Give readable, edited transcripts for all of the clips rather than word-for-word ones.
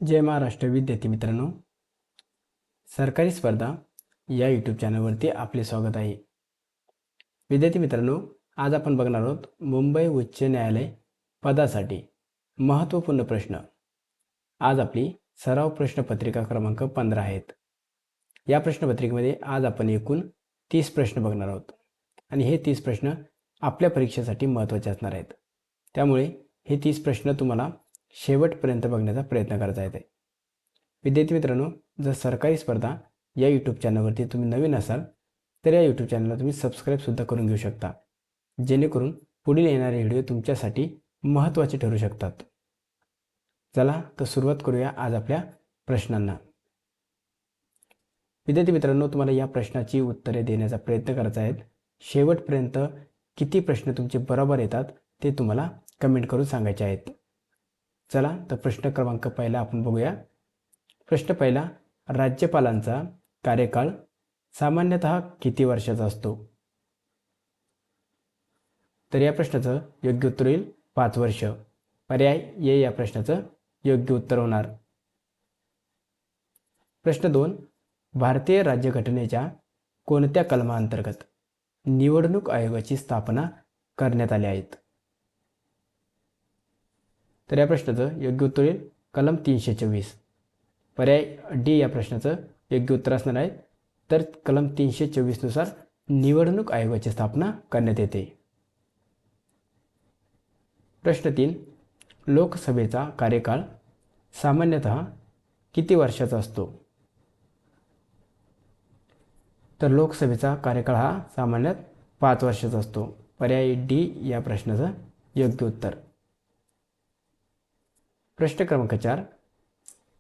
जय महाराष्ट्र विद्यार्थी मित्रांनो, सरकारी स्पर्धा या यूट्यूब चॅनलवरती आपले स्वागत आहे. विद्यार्थी मित्रांनो, आज आपण बघणार आहोत मुंबई उच्च न्यायालय पदासाठी महत्त्वपूर्ण प्रश्न. आज आपली सराव प्रश्नपत्रिका क्रमांक 15 आहेत. या प्रश्नपत्रिकेमध्ये आज आपण एकूण 30 प्रश्न बघणार आहोत आणि हे 30 प्रश्न आपल्या परीक्षेसाठी महत्त्वाचे असणार आहेत. त्यामुळे हे 30 प्रश्न तुम्हाला शेवटपर्यंत बघण्याचा प्रयत्न करायचा आहे. विद्यार्थी मित्रांनो, जर सरकारी स्पर्धा या यूट्यूब चॅनलवरती तुम्ही नवीन असाल तर या यूट्यूब चॅनलला तुम्ही सबस्क्राईबसुद्धा करून घेऊ शकता, जेणेकरून पुढील येणारे व्हिडिओ तुमच्यासाठी महत्त्वाचे ठरू शकतात. चला तर सुरुवात करूया आज आपल्या प्रश्नांना. विद्यार्थी मित्रांनो, तुम्हाला या प्रश्नाची उत्तरे देण्याचा प्रयत्न करायचा आहे. शेवटपर्यंत किती प्रश्न तुमचे बरोबर येतात ते तुम्हाला कमेंट करून सांगायचे आहेत. चला तर प्रश्न क्रमांक पहिला आपण बघूया. प्रश्न पहिला, राज्यपालांचा कार्यकाळ सामान्यतः किती वर्षाचा असतो? तर या प्रश्नाचं योग्य उत्तर होईल 5 वर्ष. पर्याय ए या प्रश्नाचं योग्य उत्तर होणार. प्रश्न 2, भारतीय राज्यघटनेच्या कोणत्या कलमाअंतर्गत निवडणूक आयोगाची स्थापना करण्यात आली आहे? तर या प्रश्नाचं योग्य उत्तर होईल कलम 324. पर्याय डी या प्रश्नाचं योग्य उत्तर असणार आहे. तर कलम 324 नुसार निवडणूक आयोगाची स्थापना करण्यात येते. प्रश्न 3, लोकसभेचा कार्यकाळ सामान्यतः किती वर्षाचा असतो? तर लोकसभेचा कार्यकाळ हा सामान्यतः 5 वर्षाचा असतो. पर्याय डी या प्रश्नाचं योग्य उत्तर. प्रश्न क्रमांक 4,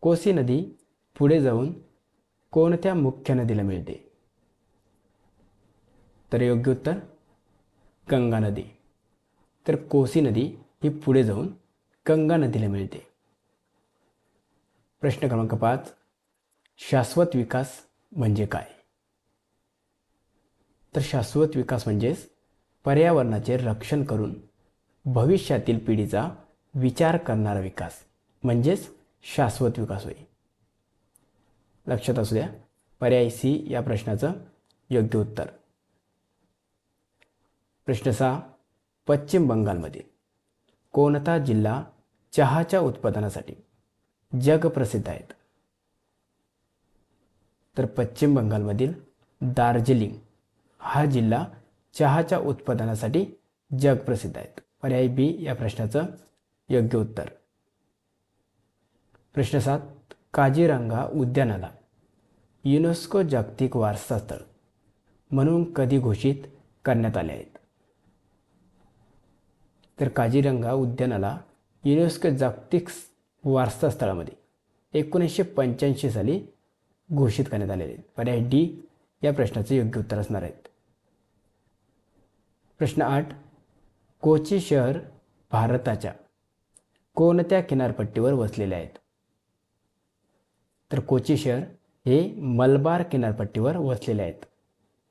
कोसी नदी पुढे जाऊन कोणत्या मुख्य नदीला मिळते? तर योग्य उत्तर गंगा नदी. तर कोसी नदी ही पुढे जाऊन गंगा नदीला मिळते. प्रश्न क्रमांक 5, शाश्वत विकास म्हणजे काय? तर शाश्वत विकास म्हणजेच पर्यावरणाचे रक्षण करून भविष्यातील पिढीचा विचार करणारा विकास म्हणजेच शाश्वत विकास होय. लक्षात असू द्या, पर्याय सी या प्रश्नाचं योग्य उत्तर. प्रश्न 6, पश्चिम बंगालमधील कोणता जिल्हा चहाच्या उत्पादनासाठी जगप्रसिद्ध आहेत? तर पश्चिम बंगालमधील दार्जिलिंग हा जिल्हा चहाच्या उत्पादनासाठी जगप्रसिद्ध आहेत. पर्याय बी या प्रश्नाचं योग्य उत्तर. प्रश्न 7, काझीरंगा उद्यानाला युनेस्को जागतिक वारसा स्थळ म्हणून कधी घोषित करण्यात आले आहेत? तर काझीरंगा उद्यानाला युनेस्को जागतिक वारसा स्थळामध्ये 1985 साली घोषित करण्यात आलेले आहेत. पर्याय डी या प्रश्नाचे योग्य उत्तर असणार आहेत. प्रश्न 8, कोची शहर भारताच्या कोणत्या किनारपट्टीवर वसलेले आहेत? तर कोची शहर हे मलबार किनारपट्टीवर वसलेले आहेत.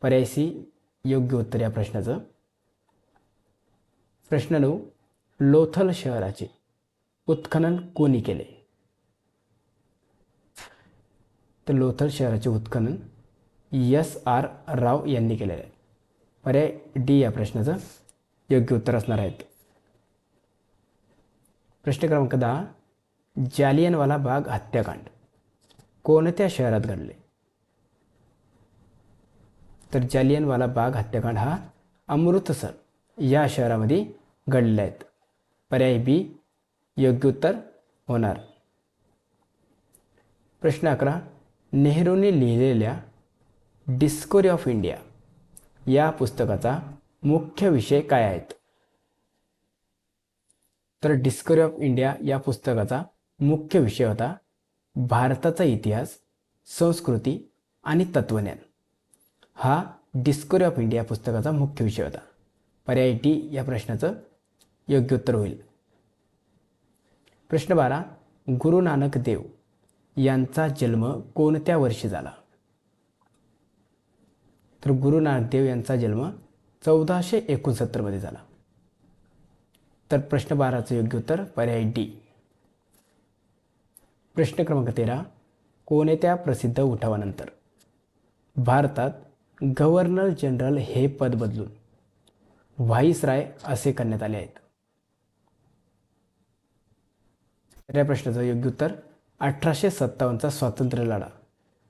पर्याय सी योग्य उत्तर या प्रश्नाचं. प्रश्न 9, लोथल शहराचे उत्खनन कोणी केले? तर लोथल शहराचे उत्खनन S.R. राव यांनी केलेले आहे. पर्याय डी या प्रश्नाचं योग्य उत्तर असणार आहेत. प्रश्न क्रमांक 10, जालियनवाला बाग हत्याकांड कोणत्या शहरात घडले? तर जालियनवाला बाग हत्याकांड हा अमृतसर या शहरामध्ये घडलेला आहे. पर्याय बी योग्य उत्तर होणार. प्रश्न 11, नेहरूंनी लिहिलेल्या डिस्कवरी ऑफ इंडिया या पुस्तकाचा मुख्य विषय काय आहेत? तर डिस्कवरी ऑफ इंडिया या पुस्तकाचा मुख्य विषय होता भारताचा इतिहास, संस्कृती आणि तत्त्वज्ञान. हा डिस्कवरी ऑफ इंडिया पुस्तकाचा मुख्य विषय होता. पर्याय डी या प्रश्नाचं योग्य उत्तर होईल. प्रश्न 12, गुरु नानक देव यांचा जन्म कोणत्या वर्षी झाला? तर गुरु नानक देव यांचा जन्म 1469 मध्ये झाला. तर प्रश्न 12चं योग्य उत्तर पर्याय डी. प्रश्न क्रमांक 13. कोणत्या प्रसिद्ध उठावानंतर भारतात गव्हर्नर जनरल हे पद बदलून व्हाईसराय असे करण्यात आले आहेत? तर या प्रश्नाचं योग्य उत्तर 1857चा स्वातंत्र्य लढा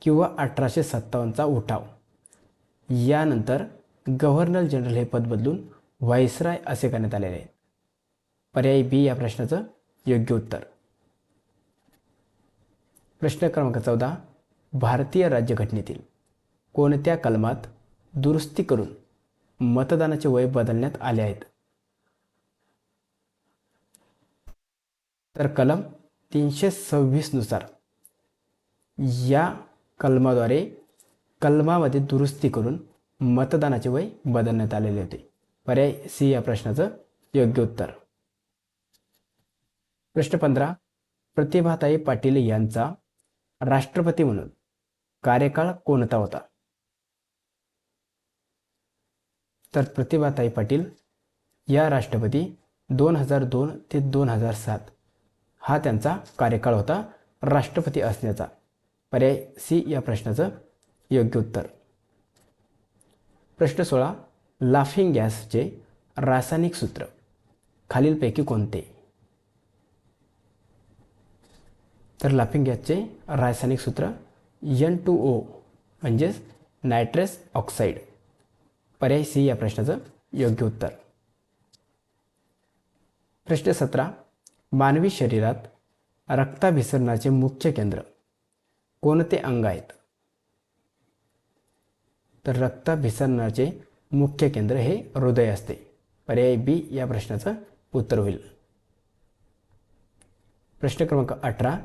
किंवा 1857चा उठाव यानंतर गव्हर्नर जनरल हे पद बदलून व्हाईसराय असे करण्यात आलेले आहे. पर्याय बी या प्रश्नाचं योग्य उत्तर. प्रश्न क्रमांक 14. भारतीय राज्यघटनेतील कोणत्या कलमात दुरुस्ती करून मतदानाचे वय बदलण्यात आले आहेत? तर कलम 326 नुसार या कलमामध्ये दुरुस्ती करून मतदानाचे वय बदलण्यात आलेले होते. पर्याय सी या प्रश्नाचं योग्य उत्तर. प्रश्न 15. प्रतिभाताई पाटील यांचा राष्ट्रपती म्हणून कार्यकाळ कोणता होता? तर प्रतिभाताई पाटील या राष्ट्रपती 2002 ते 2007 हा त्यांचा कार्यकाळ होता राष्ट्रपती असण्याचा. पर्याय सी या प्रश्नाचं योग्य उत्तर. प्रश्न 16. लाफिंग गॅसचे रासायनिक सूत्र खालीलपैकी कोणते? तर लाफिंग गॅसचे रासायनिक सूत्र N2O म्हणजेच नायट्रस ऑक्साईड. पर्याय सी या प्रश्नाचं योग्य उत्तर. प्रश्न 17. मानवी शरीरात रक्ताभिसरणाचे मुख्य केंद्र कोणते अंग आहेत? तर रक्ताभिसरणाचे मुख्य केंद्र हे हृदय असते. पर्याय बी या प्रश्नाचं उत्तर होईल. प्रश्न क्रमांक 18.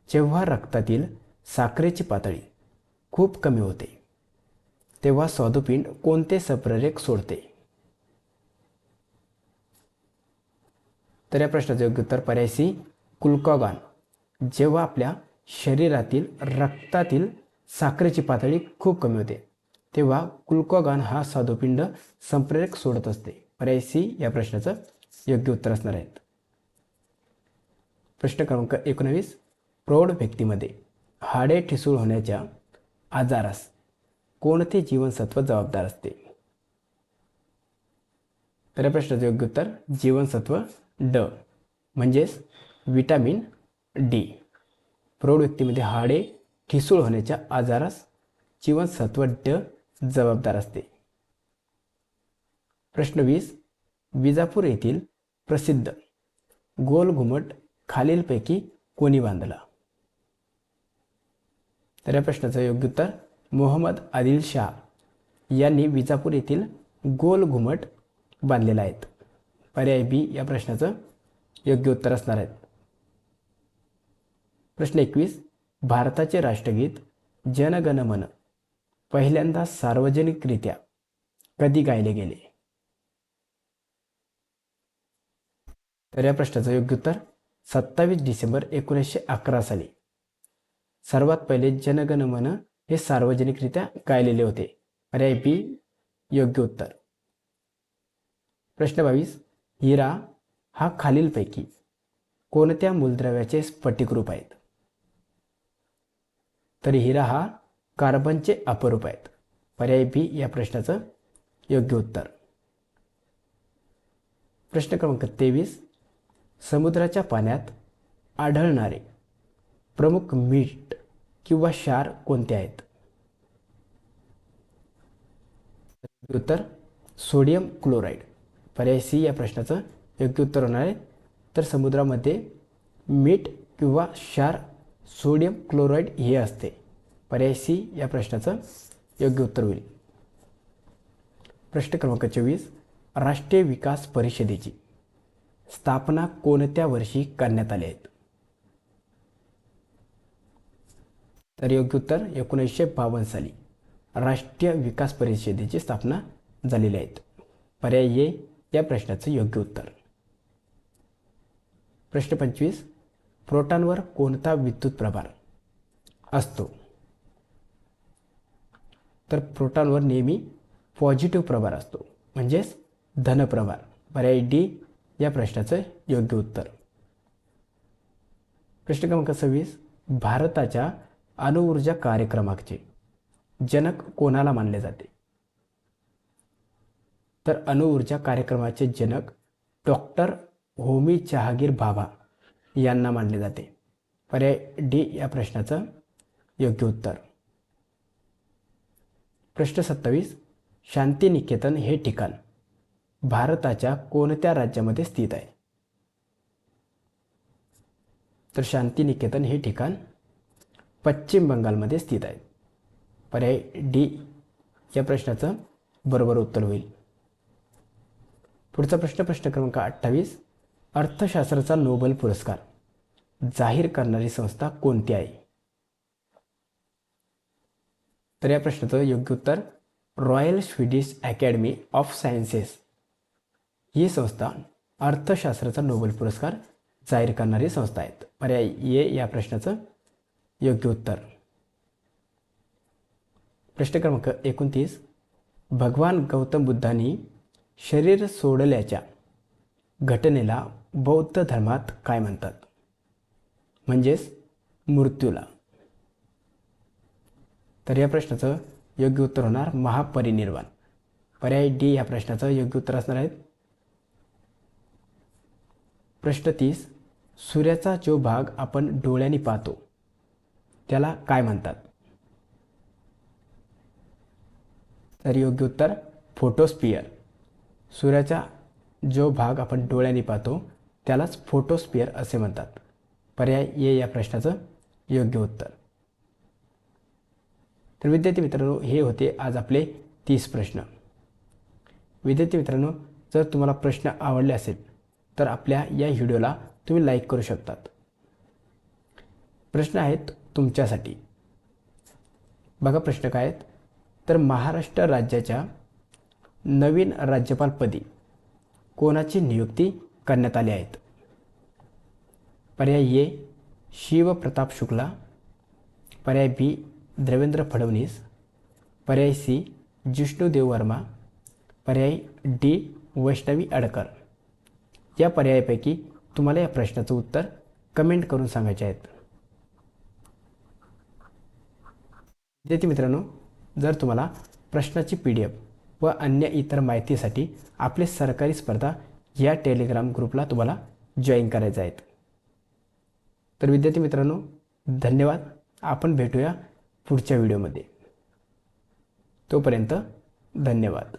जेव्हा रक्तातील साखरेची पातळी खूप कमी होते तेव्हा स्वादुपिंड कोणते सप्रेरक सोडते? तर या प्रश्नाचं योग्य उत्तर पर्याय सी ग्लुकागॉन. जेव्हा आपल्या शरीरातील रक्तातील साखरेची पातळी खूप कमी होते तेव्हा ग्लुकागॉन हा स्वादुपिंड संप्रेरक सोडत असते. पर्याय सी या प्रश्नाचं योग्य उत्तर असणार आहे. प्रश्न क्रमांक 19. प्रौढ व्यक्तीमध्ये हाडे ठिसूळ होण्याच्या आजारास कोणते जीवनसत्व जबाबदार असते? तर या प्रश्नाचं योग्य उत्तर जीवनसत्व ड म्हणजेच विटॅमिन डी. प्रौढ व्यक्तीमध्ये हाडे ठिसूळ होण्याच्या आजारास जीवनसत्व ड जबाबदार असते. प्रश्न 20. विजापूर येथील प्रसिद्ध गोल घुमट खालीलपैकी कोणी बांधला? तर या प्रश्नाचं योग्य उत्तर मोहम्मद आदिल शाह यांनी विजापूर येथील गोल घुमट बांधलेला आहेत. पर्याय बी या प्रश्नाचं योग्य उत्तर असणार आहे. प्रश्न 21. भारताचे राष्ट्रगीत जन गण मन पहिल्यांदा सार्वजनिकरित्या कधी गायले गेले? तर या प्रश्नाचं योग्य उत्तर 27 डिसेंबर 1911 साली सर्वात पहिले जनगण मन हे सार्वजनिकरित्या गायलेले होते. पर्याय बी योग्य उत्तर. प्रश्न 22. हिरा हा खालीलपैकी कोणत्या मूलद्रव्याचे स्फटिक रूप आहेत? तर हिरा हा कार्बनचे अपरूप आहेत. पर्याय बी या प्रश्नाचं योग्य उत्तर. प्रश्न क्रमांक 23. समुद्राच्या पाण्यात आढळणारे प्रमुख मीठ किंवा क्षार कोणते आहेत? उत्तर सोडियम क्लोराईड. पर्याय सी या प्रश्नाचं योग्य उत्तर होणार आहे. तर समुद्रामध्ये मीठ किंवा क्षार सोडियम क्लोराईड हे असते. पर्याय सी या प्रश्नाचं योग्य उत्तर होईल. प्रश्न क्रमांक 24. राष्ट्रीय विकास परिषदेची स्थापना कोणत्या वर्षी करण्यात आली आहे? तर योग्य उत्तर 1952 साली राष्ट्रीय विकास परिषदेची स्थापना झालेली आहे. पर्याय ए या प्रश्नाचं योग्य उत्तर. प्रश्न 25. प्रोटॉनवर कोणता विद्युत प्रभार असतो? तर प्रोटॉनवर नेहमी पॉझिटिव्ह प्रभार असतो म्हणजेच धनप्रभार. पर्याय डी या प्रश्नाचं योग्य उत्तर. प्रश्न क्रमांक 26. भारताच्या अणुऊर्जा कार्यक्रमाचे जनक कोणाला मानले जाते? तर अणुऊर्जा कार्यक्रमाचे जनक डॉक्टर होमी जहांगीर भाभा यांना मानले जाते. पर्याय डी या प्रश्नाचं योग्य उत्तर. प्रश्न 27. शांतिनिकेतन हे ठिकाण भारताच्या कोणत्या राज्यामध्ये स्थित आहे? तर शांतिनिकेतन हे ठिकाण पश्चिम बंगालमध्ये स्थित आहे. पर्याय डी या प्रश्नाचं बरोबर उत्तर होईल. पुढचा प्रश्न क्रमांक 28. अर्थशास्त्राचा नोबेल पुरस्कार जाहीर करणारी संस्था कोणती आहे? तर या प्रश्नाचं योग्य उत्तर Royal Swedish Academy of Sciences ही संस्था अर्थशास्त्राचा नोबेल पुरस्कार जाहीर करणारी संस्था आहेत. पर्याय ए या प्रश्नाचं योग्य उत्तर. प्रश्न क्रमांक 29. भगवान गौतम बुद्धांनी शरीर सोडल्याच्या घटनेला बौद्ध धर्मात काय म्हणतात? म्हणजेच मृत्यूला. तर या प्रश्नाचं योग्य उत्तर होणार महापरिनिर्वाण. पर्याय डी या प्रश्नाचं योग्य उत्तर असणार आहे. प्रश्न 30. सूर्याचा जो भाग आपण डोळ्यांनी पाहतो त्याला काय म्हणतात? तर योग्य उत्तर फोटोस्फियर. सूर्याचा जो भाग आपण डोळ्यांनी पाहतो त्यालाच फोटोस्फियर असे म्हणतात. पर्याय ए या प्रश्नाचं योग्य उत्तर. तर विद्यार्थी मित्रांनो, हे होते आज आपले 30 प्रश्न. विद्यार्थी मित्रांनो, जर तुम्हाला प्रश्न आवडले असेल तर आपल्या या व्हिडिओला तुम्ही लाईक करू शकतात. प्रश्न आहेत तुमच्यासाठी. बघा प्रश्न काय आहेत. तर महाराष्ट्र राज्याच्या नवीन राज्यपालपदी कोणाची नियुक्ती करण्यात आली आहेत? पर्याय ए शिवप्रताप शुक्ला, पर्याय बी देवेंद्र फडणवीस, पर्याय सी जिष्णुदेव वर्मा, पर्याय डी वैष्णवी अडकर. या पर्यायापैकी तुम्हाला या प्रश्नाचं उत्तर कमेंट करून सांगायचे आहेत. विद्यार्थी मित्रांनो, जर तुम्हाला प्रश्नाची PDF व अन्य इतर माहितीसाठी आपले सरकारी स्पर्धा या टेलिग्राम ग्रुपला तुम्हाला जॉईन करायचे आहेत. तर विद्यार्थी मित्रांनो, धन्यवाद. आपण भेटूया पुढच्या व्हिडिओमध्ये. तोपर्यंत धन्यवाद.